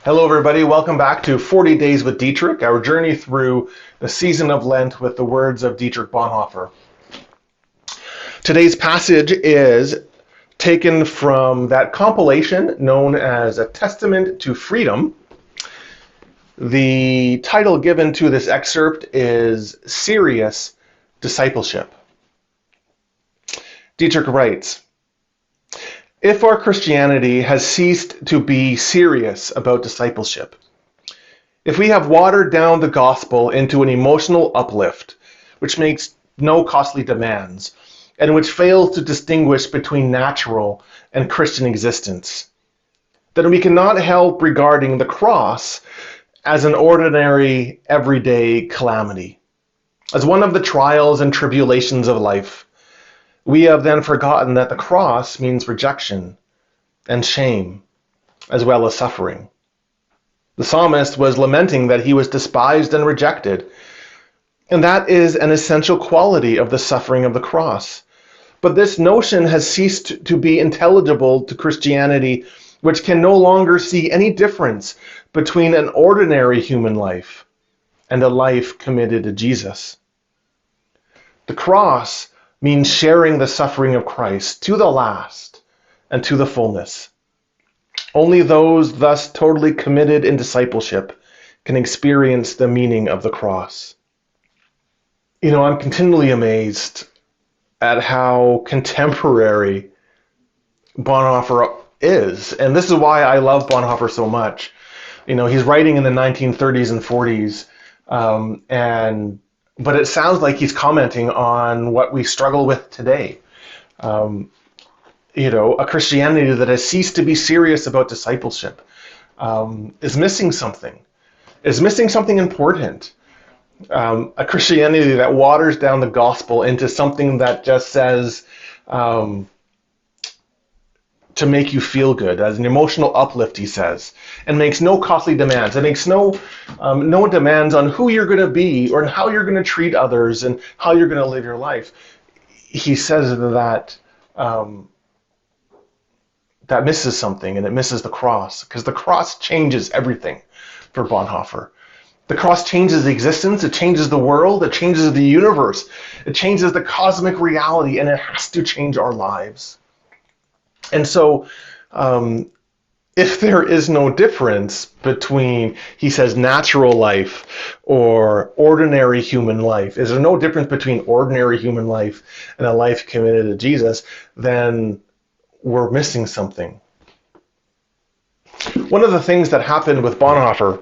Hello, everybody. Welcome back to 40 Days with Dietrich, our journey through the season of Lent with the words of Dietrich Bonhoeffer. Today's passage is taken from that compilation known as A Testament to Freedom. The title given to this excerpt is Serious Discipleship. Dietrich writes, "If our Christianity has ceased to be serious about discipleship, if we have watered down the gospel into an emotional uplift, which makes no costly demands, and which fails to distinguish between natural and Christian existence, then we cannot help regarding the cross as an ordinary, everyday calamity, as one of the trials and tribulations of life. We have then forgotten that the cross means rejection and shame, as well as suffering. The psalmist was lamenting that he was despised and rejected, and that is an essential quality of the suffering of the cross. But this notion has ceased to be intelligible to Christianity, which can no longer see any difference between an ordinary human life and a life committed to Jesus. The cross means sharing the suffering of Christ to the last and to the fullness. Only those thus totally committed in discipleship can experience the meaning of the cross." I'm continually amazed at how contemporary Bonhoeffer is. And this is why I love Bonhoeffer so much. He's writing in the 1930s and 40s, but it sounds like he's commenting on what we struggle with today. A Christianity that has ceased to be serious about discipleship is missing something important. A Christianity that waters down the gospel into something that just says to make you feel good, as an emotional uplift, he says, and makes no costly demands. It makes no demands on who you're going to be or how you're going to treat others and how you're going to live your life. He says that misses something, and it misses the cross, because the cross changes everything for Bonhoeffer. The cross changes the existence, it changes the world, it changes the universe, it changes the cosmic reality, and it has to change our lives. And so, if there is no difference between, he says, natural life or ordinary human life, is there no difference between ordinary human life and a life committed to Jesus, then we're missing something. One of the things that happened with Bonhoeffer,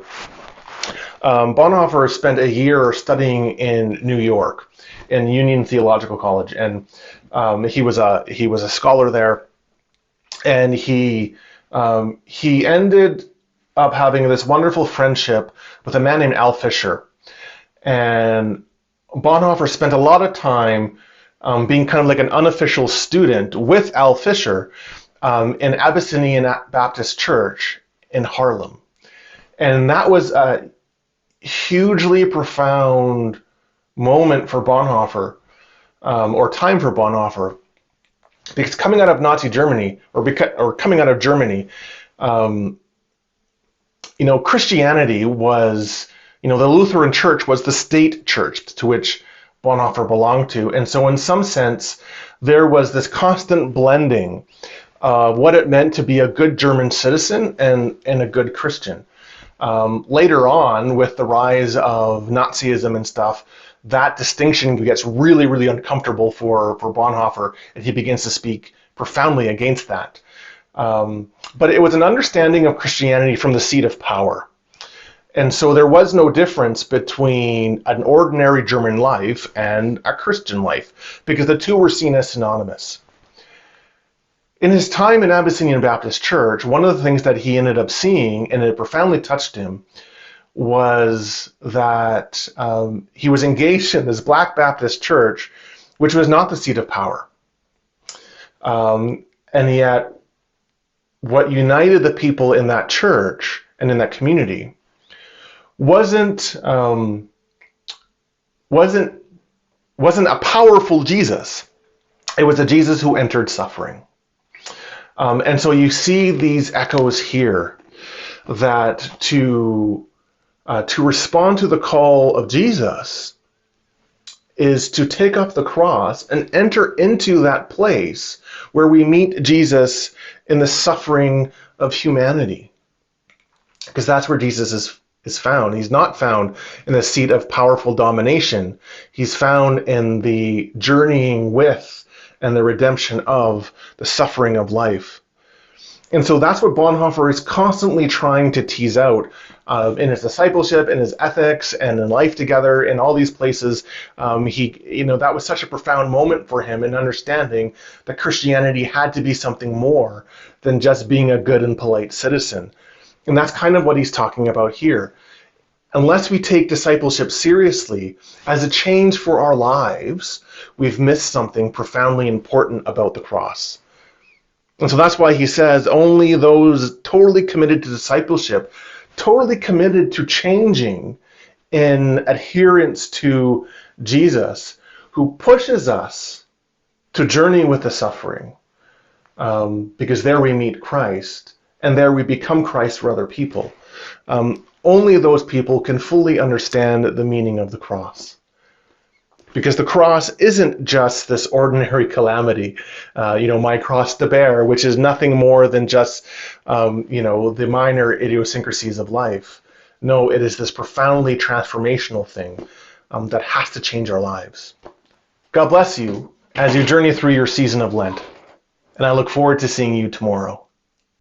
Bonhoeffer spent a year studying in New York, in Union Theological College, and he was a scholar there, and he ended up having this wonderful friendship with a man named Al Fisher, and Bonhoeffer spent a lot of time being kind of like an unofficial student with Al Fisher in Abyssinian Baptist Church in Harlem. And that was a hugely profound moment for Bonhoeffer, or time for Bonhoeffer, because coming out of Nazi Germany, or coming out of Germany, Christianity was, the Lutheran Church was the state church to which Bonhoeffer belonged to. And so in some sense, there was this constant blending of what it meant to be a good German citizen and a good Christian. Later on, with the rise of Nazism and stuff, that distinction gets really, really uncomfortable for Bonhoeffer, and he begins to speak profoundly against that. But it was an understanding of Christianity from the seat of power. And so there was no difference between an ordinary German life and a Christian life, because the two were seen as synonymous. In his time in Abyssinian Baptist Church, one of the things that he ended up seeing, and it profoundly touched him, was that he was engaged in this Black Baptist church, which was not the seat of power. And yet, what united the people in that church and in that community wasn't a powerful Jesus. It was a Jesus who entered suffering. And so you see these echoes here that to respond to the call of Jesus is to take up the cross and enter into that place where we meet Jesus in the suffering of humanity. Because that's where Jesus is found. He's not found in the seat of powerful domination. He's found in the journeying with and the redemption of the suffering of life. And so that's what Bonhoeffer is constantly trying to tease out in his discipleship, in his ethics, and in life together, in all these places. That was such a profound moment for him in understanding that Christianity had to be something more than just being a good and polite citizen. And that's kind of what he's talking about here. Unless we take discipleship seriously as a change for our lives, we've missed something profoundly important about the cross. And so that's why he says only those totally committed to discipleship, totally committed to changing in adherence to Jesus, who pushes us to journey with the suffering, because there we meet Christ, and there we become Christ for other people. Only those people can fully understand the meaning of the cross. Because the cross isn't just this ordinary calamity, my cross to bear, which is nothing more than just, the minor idiosyncrasies of life. No, it is this profoundly transformational thing that has to change our lives. God bless you as you journey through your season of Lent, and I look forward to seeing you tomorrow.